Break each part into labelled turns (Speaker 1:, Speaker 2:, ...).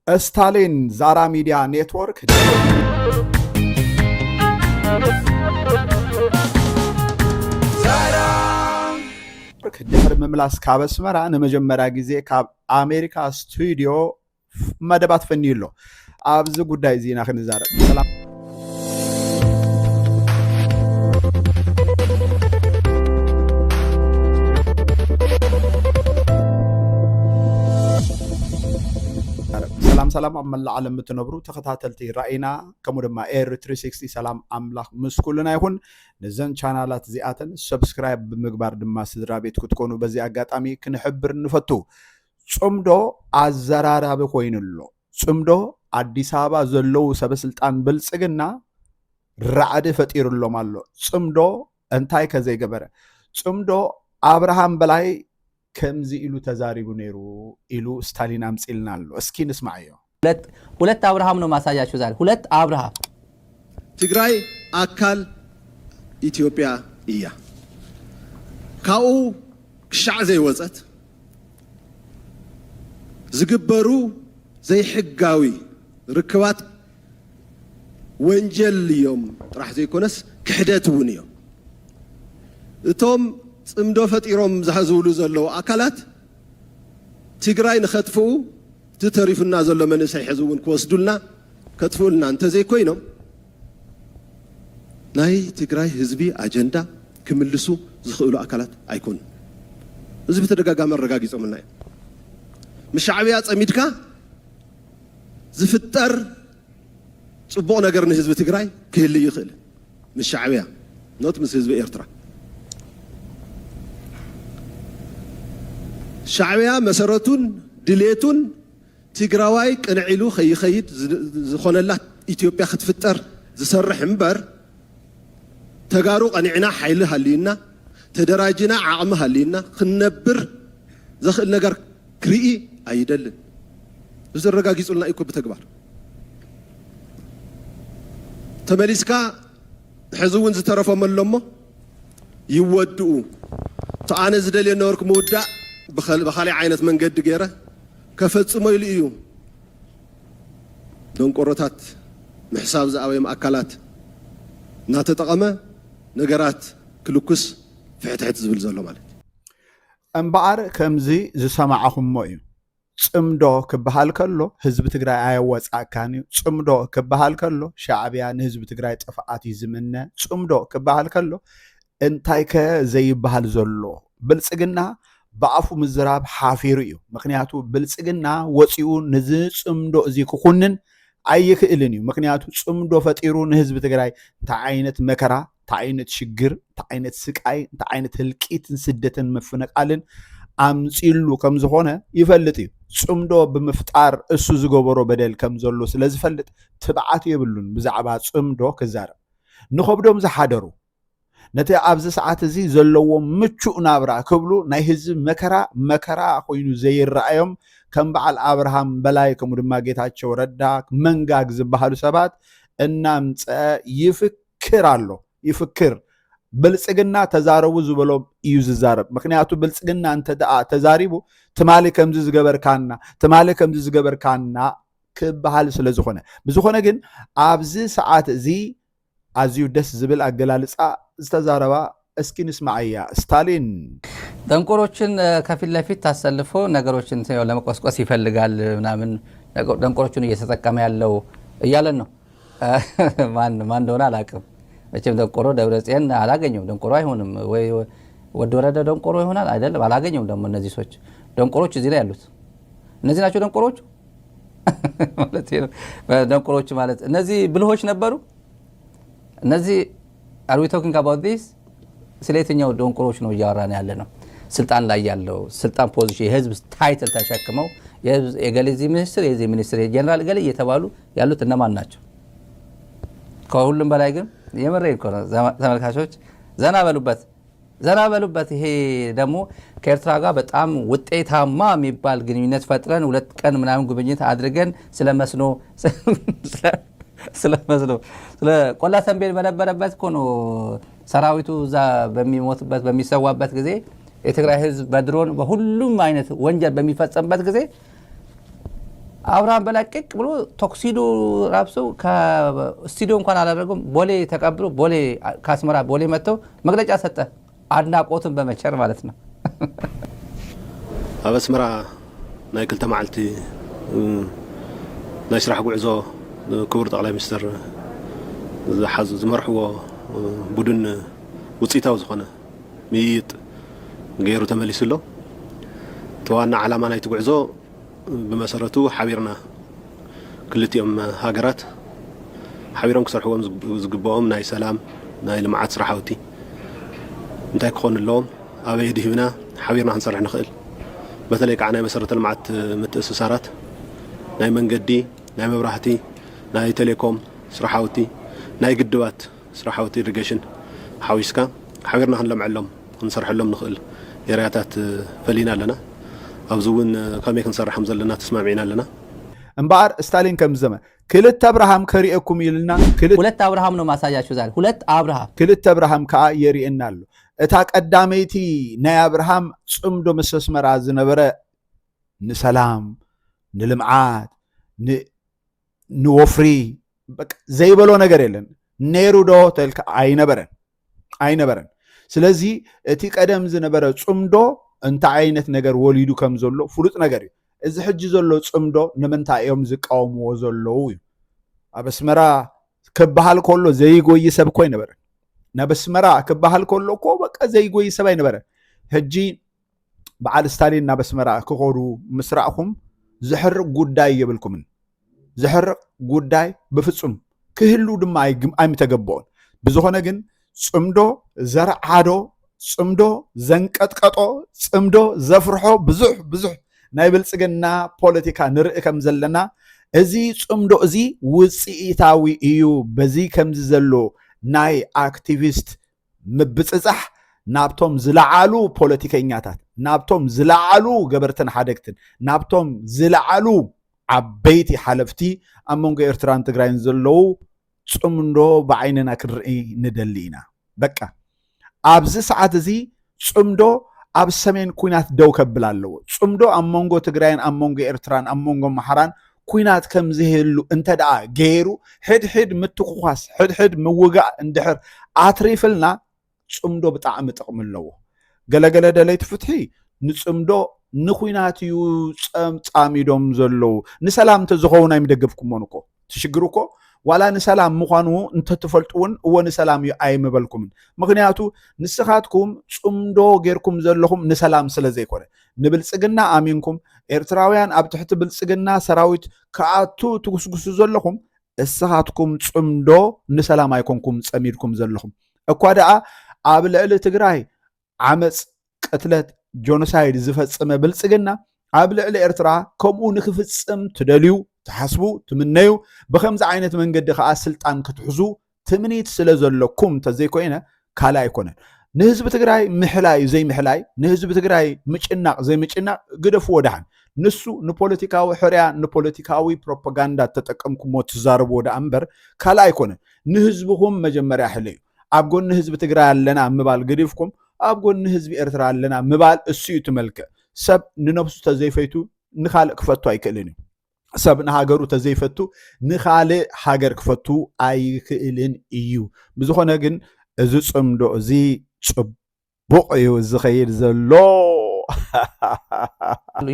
Speaker 1: ስታሊን ዛራ ሚዲያ ኔትወርክ ድሕሪ ምምላስ ካብ ኣስመራ ንመጀመርያ ግዜ ካብ ኣሜሪካ ስቱድዮ መደባት ፈኒዩሎ ኣብዚ ጉዳይ እዚ ኢና ክንዛረብ ሰላም ሰላም ኣብ መላእ ዓለም እትነብሩ ተኸታተልቲ ራእይና ከምኡ ድማ ኤር 360 ሰላም ኣምላኽ ምስ ኩልና ይኹን ነዘን ቻናላት እዚኣተን ሰብስክራይብ ብምግባር ድማ ስድራ ቤት ክትኮኑ በዚ ኣጋጣሚ ክንሕብር ንፈቱ ጽምዶ ኣዘራራቢ ኮይኑሎ ጽምዶ ኣዲስ አበባ ዘለው ሰበስልጣን ብልጽግና ራዕዲ ፈጢሩሎም ኣሎ ጽምዶ እንታይ ከዘይገበረ ጽምዶ አብርሃም በላይ ከምዚ ኢሉ ተዛሪቡ ነይሩ ኢሉ ስታሊን አምጽልና ኣሎ እስኪ ንስማዕዮ
Speaker 2: ሁለት አብርሃም ነው ማሳያችሁ ዛሬ ሁለት አብርሃም
Speaker 3: ትግራይ አካል ኢትዮጵያ እያ ካኡ ክሻዕ ዘይወፀት ዝግበሩ ዘይሕጋዊ ርክባት ወንጀል እዮም ጥራሕ ዘይኮነስ ክሕደት እውን እዮም እቶም ጽምዶ ፈጢሮም ዝሓዝውሉ ዘለው አካላት ትግራይ ንኸጥፉ ትተሪፍና ዘሎ መንእሰይ ሕዝውን ክወስዱልና ከጥፉልና እንተ ዘይኮይኖም ናይ ትግራይ ህዝቢ አጀንዳ ክምልሱ ዝኽእሉ አካላት አይኮኑ እዚ በተደጋጋሚ አረጋጊጾምና ምሻዕብያ ጸሚድካ ዝፍጠር ጽቡቕ ነገር ንህዝቢ ትግራይ ክህል ይኽእል ምሻዕብያ ኖት ምስ ህዝቢ ኤርትራ ሻዕብያ መሰረቱን ድሌቱን ትግራዋይ ቅንዒሉ ኸይኸይድ ዝኾነላ ኢትዮጵያ ክትፍጠር ዝሰርሕ እምበር ተጋሩ ቀኒዕና ሓይሊ ሃልይና ተደራጅና ዓቕሚ ሃልይና ክንነብር ዘኽእል ነገር ክርኢ ኣይደልን እዚ ረጋጊጹልና እኮ ብተግባር ተመሊስካ ሕዚ እውን ዝተረፈመሎሞ ይወድኡ ተኣነ ዝደልየ ነበርኩ ምውዳእ بخالي عينت من قد جيره كفتصمو يليو دنقرتات محساب زاوي مأكلات ناتتقمه نجرات كلوكس فحتحت زبل زلو مالت
Speaker 1: امبار كمزي زسمعهم مويو ጽምዶ ክበሃል ከሎ ህዝብ ትግራይ አይወጽ አካኒ ጽምዶ ክበሃል ከሎ ሻዕቢያን ህዝብ ትግራይ ጥፋት ይዝምነ ጽምዶ ክበሃል ከሎ እንታይ ከዘይበሃል ዘሎ ብልጽግና በአፉ ምዝራብ ሓፊሩ እዩ ምክንያቱ ብልጽግና ወፂኡ ንዝ ጽምዶ እዚ ክኹንን አይክእልን እዩ ምክንያቱ ጽምዶ ፈጢሩ ንህዝብ ትግራይ ታዓይነት መከራ ታዓይነት ሽግር ታዓይነት ስቃይ ታዓይነት ህልቂትን ስደትን መፍነቃልን አምጺሉ ከም ዝኾነ ይፈልጥ እዩ ጽምዶ ብምፍጣር እሱ ዝገበሮ በደል ከም ዘሎ ስለዝፈልጥ ትብዓት ይብሉን ብዛዕባ ጽምዶ ክዛረብ ንኸብዶም ዝሓደሩ ነቲ ኣብዚ ሰዓት እዚ ዘለዎም ምቹእ ናብራ ክብሉ ናይ ህዝብ መከራ ኮይኑ ዘይረአዮም ከም በዓል አብርሃም በላይ ከምኡ ድማ ጌታቸው ረዳ መንጋግ ዝበሃሉ ሰባት እናምፀ ይፍክር ኣሎ ይፍክር ብልጽግና ተዛረቡ ዝበሎም እዩ ዝዛረብ ምክንያቱ ብልጽግና እንተ ደኣ ተዛሪቡ ትማሊ ከምዚ ዝገበርካና ክበሃል ስለዝኾነ ብዝኾነ ግን ኣብዚ ሰዓት እዚ አዝዩ ደስ ዝብል አገላልጻ ዝተዛረባ እስኪ ንስማዕያ ስታሊን
Speaker 2: ደንቆሮችን ከፊት ለፊት ታሰልፎ ነገሮችን ለመቆስቆስ ይፈልጋል ምናምን ደንቆሮችን እየተጠቀመ ያለው እያለን ነው ማን እንደሆነ አላቅም መቼም ደንቆሮ ደብረጽዮን አላገኘው ደንቆሮ አይሆንም ወይ ወደወረደ ደንቆሮ ይሆናል አይደለም አላገኘው ደግሞ እነዚህ ሰዎች ደንቆሮች እዚህ ላይ ያሉት እነዚህ ናቸው ደንቆሮች ማለት ነው ደንቆሮች ማለት እነዚህ ብልሆች ነበሩ እነዚህ are we talking about this ስለየትኛው ደንቆሮች ነው እያወራን ያለ ነው ስልጣን ላይ ያለው ስልጣን ፖዚሽን የህዝብ ታይትል ተሸክመው የገለዚ ሚኒስትር የዚህ ሚኒስትር የጀነራል ገለ እየተባሉ ያሉት እነማን ናቸው ከሁሉም በላይ ግን የመረይ እኮ ነው ተመልካቾች ዘና በሉበት ይሄ ደግሞ ከኤርትራ ጋር በጣም ውጤታማ የሚባል ግንኙነት ፈጥረን ሁለት ቀን ምናምን ጉብኝት አድርገን ስለመስኖ ስለ ቆላ ሰንቤል በነበረበት እኮ ነው ሰራዊቱ ዛ በሚሞትበት በሚሰዋበት ጊዜ የትግራይ ህዝብ በድሮን በሁሉም አይነት ወንጀል በሚፈጸምበት ጊዜ አብርሃም በላቀቅ ብሎ ቶክሲዶ ራብሶ ከስቱዲዮ እንኳን አላደረገም። ቦሌ ተቀብሎ ቦሌ ካስመራ ቦሌ መጥተው መግለጫ ሰጠ። አድናቆትን በመቸር ማለት ነው።
Speaker 3: ኣብ ኣስመራ ናይ ክልተ መዓልቲ ናይ ስራሕ ጉዕዞ ክቡር ጠቅላይ ሚኒስትር ዝመርሕዎ ቡድን ውፅኢታዊ ዝኾነ ምይይጥ ገይሩ ተመሊሱ ኣሎ። ተዋና ዓላማ ናይቲ ጉዕዞ ብመሰረቱ ሓቢርና ክልቲኦም ሃገራት ሓቢሮም ክሰርሕዎም ዝግብኦም ናይ ሰላም ናይ ልምዓት ስራሕቲ እንታይ ክኾን ኣለዎም ኣበይ ድሂብና ሓቢርና ክንሰርሕ ንኽእል በተለይ ከዓ ናይ መሰረተ ልምዓት ምትእስሳራት ናይ መንገዲ ናይ መብራህቲ ናይ ቴሌኮም ስራሕቲ ናይ ግድባት ስራሕቲ ኢሪጌሽን ሓዊስካ ሓቢርና ክንለምዐሎም ክንሰርሐሎም ንኽእል ኤርያታት ፈሊና ኣለና ኣብዚ እውን ከመይ ክንሰርሕም ዘለና ተስማሚዕና ኣለና
Speaker 1: እምበኣር ስታሊን ከም ዘመ ክልተ አብርሃም ከሪአኩም ይልና
Speaker 2: ሁለት አብርሃም ነው ማሳያችሁ ዛሬ ሁለት አብርሃም
Speaker 1: ክልተ አብርሃም ከዓ የሪእና ኣሎ እታ ቀዳመይቲ ናይ አብርሃም ጽምዶ መስመስመራ ዝነበረ ንሰላም ንልምዓት ንወፍሪ በቃ ዘይበሎ ነገር የለን ነይሩ ዶ ተልካ አይነበረን ስለዚ እቲ ቀደም ዝነበረ ጽምዶ እንታ ዓይነት ነገር ወሊዱ ከም ዘሎ ፍሉጥ ነገር እዩ እዚ ሕጂ ዘሎ ጽምዶ ንምንታይ እዮም ዝቃወምዎ ዘለዉ እዩ ኣብ ኣስመራ ክበሃል ከሎ ዘይጎይ ሰብ ኮይ ነበረ ናብ ኣስመራ ክበሃል ከሎ እኮ በቃ ዘይጎይ ሰብ ኣይነበረ ሕጂ በዓል ስታሊን ናብ ኣስመራ ክኸዱ ምስራዕኩም ዝሕርቅ ጉዳይ የብልኩምን ዝሕርቅ ጉዳይ ብፍጹም ክህሉ ድማ ኣይምተገበኦን ብዝኾነ ግን ጽምዶ ዘርዓዶ ጽምዶ ዘንቀጥቀጦ ጽምዶ ዘፍርሖ ብዙሕ ናይ ብልጽግና ፖለቲካ ንርኢ ከም ዘለና እዚ ጽምዶ እዚ ውጽኢታዊ እዩ በዚ ከምዚ ዘሎ ናይ አክቲቪስት ምብጽጻሕ ናብቶም ዝለዓሉ ፖለቲከኛታት ናብቶም ዝለዓሉ ገበርትን ሓደግትን ናብቶም ዝለዓሉ ዓበይቲ ሓለፍቲ ኣብ መንጎ ኤርትራን ትግራይን ዘለዉ ጽምዶ ብዓይንና ክንርኢ ንደሊ ኢና በቃ ኣብዚ ሰዓት እዚ ጽምዶ ኣብ ሰሜን ኩናት ደው ከብል ኣለዎ ጽምዶ ኣብ መንጎ ትግራይን ኣብ መንጎ ኤርትራን ኣብ መንጎ ማሕራን ኩናት ከም ዝህሉ እንተደኣ ገይሩ ሕድሕድ ምትኩኳስ ሕድሕድ ምውጋእ እንድሕር ኣትሪፍልና ጽምዶ ብጣዕሚ ጥቕሚ ኣለዎ ገለገለ ደለይቲ ፍትሒ ንጽምዶ ንኩናት እዩ ጸምጻሚዶም ዘለዉ ንሰላም ተዝኸውን ኣይምደገፍኩሞን እኮ ትሽግሩ እኮ ዋላ ንሰላም ምዃኑ እንተትፈልጡውን እወ ንሰላም እዩ ኣይምበልኩምን ምክንያቱ ንስኻትኩም ጽምዶ ጌርኩም ዘለኹም ንሰላም ስለ ዘይኮነ ንብልጽግና ኣሚንኩም ኤርትራውያን ኣብ ትሕቲ ብልጽግና ሰራዊት ከኣቱ ትጉስጉሱ ዘለኹም እስኻትኩም ጽምዶ ንሰላም ኣይኮንኩም ጸሚድኩም ዘለኹም እኳ ደኣ ኣብ ልዕሊ ትግራይ ዓመፅ ቅትለት ጆኖሳይድ ዝፈጽመ ብልጽግና ኣብ ልዕሊ ኤርትራ ከምኡ ንክፍጽም ትደልዩ ተሓስቡ ትምነዩ ብከምዚ ዓይነት መንገዲ ከዓ ስልጣን ክትሕዙ ትምኒት ስለ ዘለኩም ተዘይኮይነ ካላ ኣይኮነን ንህዝቢ ትግራይ ምሕላይ ዘይምሕላይ ንህዝቢ ትግራይ ምጭናቕ ዘይምጭናቕ ግደፍ ወዳሕን ንሱ ንፖለቲካዊ ሕርያ ንፖለቲካዊ ፕሮፓጋንዳ ተጠቀምኩሞ ትዛረቡ ወዳ እምበር ካላ ኣይኮነን ንህዝብኩም መጀመርያ ሕልዩ ኣብ ጎኒ ህዝቢ ትግራይ ኣለና ምባል ግዲፍኩም ኣብ ጎኒ ህዝቢ ኤርትራ ኣለና ምባል እሱ እዩ ትመልክዕ ሰብ ንነብሱ ተዘይፈይቱ ንኻልእ ክፈቱ ኣይክእልን እዩ ሰብ ንሃገሩ ተዘይፈቱ ንኻልእ ሃገር ክፈቱ ኣይክእልን እዩ ብዝኾነ ግን እዚ ጽምዶ እዚ ጽቡቕ እዩ ዝኸይድ ዘሎ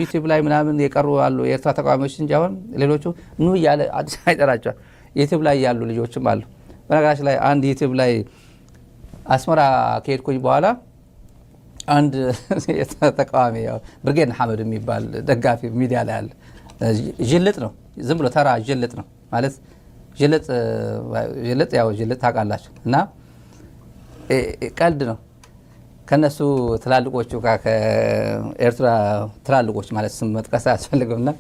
Speaker 2: ዩቲዩብ ላይ ምናምን የቀሩ አሉ የኤርትራ ተቃዋሚዎች እንጂ አሁን ሌሎቹ ኑ እያለ አዲስ አይጠራቸዋል ዩቲዩብ ላይ ያሉ ልጆችም አሉ በነገራችን ላይ አንድ ዩቲዩብ ላይ አስመራ ከሄድኩኝ በኋላ አንድ ተቃዋሚ ያው ብርጌድ ሐመድ የሚባል ደጋፊ ሚዲያ ላይ አለ ጅልጥ ነው ዝም ብሎ ተራ ጅልጥ ነው ማለት ጅልጥ ያው ጅልጥ ታውቃላችሁ እና ቀልድ ነው ከነሱ ትላልቆቹ ጋር ከኤርትራ ትላልቆች ማለት ስም መጥቀስ አያስፈልግምና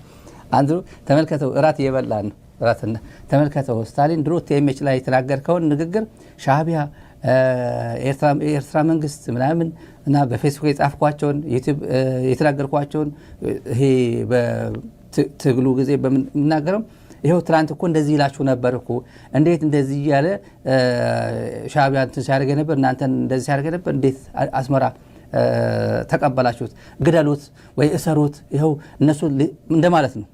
Speaker 2: አንዱ ተመልከተው እራት እየበላን ነው እራትና ተመልከተው ስታሊን ድሮ ቲኤምኤች ላይ የተናገርከውን ንግግር ሻዕቢያ ኤርትራ መንግስት ምናምን እና በፌስቡክ የጻፍኳቸውን ዩቲዩብ የተናገርኳቸውን ይሄ በትግሉ ጊዜ በመናገረው ይሄው ትላንት እኮ እንደዚህ ይላችሁ ነበር እኮ እንዴት እንደዚህ ያለ ሻዕቢያ እንትን ሲያደርግ ነበር እናንተን እንደዚህ ሲያደርግ ነበር እንዴት አስመራ ተቀበላችሁት ግደሉት ወይ እሰሩት ይሄው እነሱ እንደማለት ነው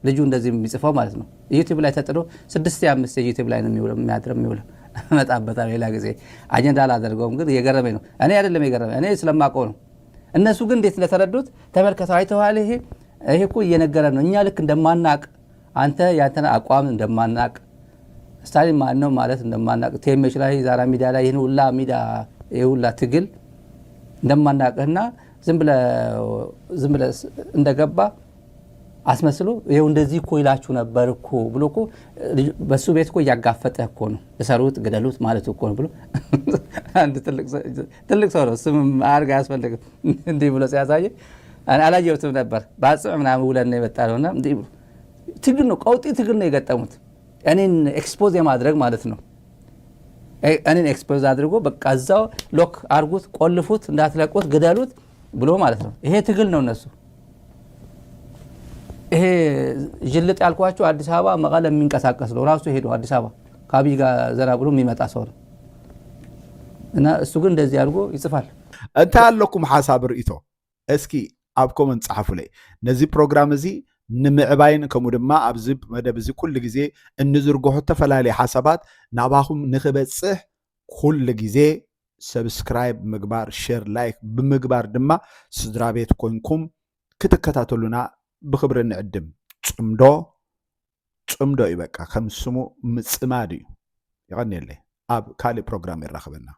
Speaker 2: ልጁ እንደዚህ የሚጽፈው ማለት ነው። ዩቲዩብ ላይ ተጥዶ 6-5 ዩቲዩብ ላይ ነው የሚውለው። መጣበታል ሌላ ጊዜ አጀንዳ አላደርገውም፣ ግን የገረመኝ ነው። እኔ አይደለም የገረመኝ፣ እኔ ስለማውቀው ነው። እነሱ ግን እንዴት እንደተረዱት ተመልከተው። አይተዋል። ይሄ እኮ እየነገረን ነው። እኛ ልክ እንደማናቅ አንተ ያንተን አቋም እንደማናቅ ስታሊን ማን ነው ማለት እንደማናቅ ቴሜች ላይ ዛራ ሚዲያ ላይ ይሄን ሁላ ትግል እንደማናቅህና ዝም ብለ እንደገባ አስመስሎ ይሄው እንደዚህ እኮ ይላችሁ ነበር እኮ ብሎ እኮ በሱ ቤት እኮ እያጋፈጠ እኮ ነው ለሰሩት ገደሉት ማለት እኮ ነው ብሎ አንድ ትልቅ ሰው ነው። ስም አርጋ ያስፈልግም እንዲህ ብሎ ሲያሳየ አላየሁትም ነበር። ባጽዕ ምናምን ውለን የመጣለውና እንዲህ ብሎ ትግል ነው፣ ቀውጢ ትግል ነው የገጠሙት። እኔን ኤክስፖዝ የማድረግ ማለት ነው። እኔን ኤክስፖዝ አድርጎ በቃ እዛው ሎክ አርጉት፣ ቆልፉት፣ እንዳትለቁት፣ ገደሉት ብሎ ማለት ነው። ይሄ ትግል ነው እነሱ። ይሄ ጅልጥ ያልኳቸው አዲስ አበባ መቀለ የሚንቀሳቀስ ነው። ራሱ ሄዶ አዲስ አበባ ከአብይ ጋር ዘና ብሎ የሚመጣ ሰው ነው እና እሱ ግን እንደዚህ አድርጎ ይጽፋል።
Speaker 1: እንታይ ኣለኩም ሓሳብ ርእቶ እስኪ ኣብ ኮመንት ጻሕፉ ላይ ነዚ ፕሮግራም እዚ ንምዕባይን ከምኡ ድማ ኣብዚ መደብ እዚ ኩሉ ግዜ እንዝርግሖ ተፈላለየ ሓሳባት ናባኹም ንኽበፅሕ ኩሉ ግዜ ሰብስክራይብ ምግባር ሼር ላይክ ብምግባር ድማ ስድራ ቤት ኮይንኩም ክትከታተሉና ብክብሪ ንዕድም። ጽምዶ ይበቃ ከም ስሙ ምጽማድ እዩ። ይቀኒየለይ ኣብ ካልእ ፕሮግራም ይራኸበና።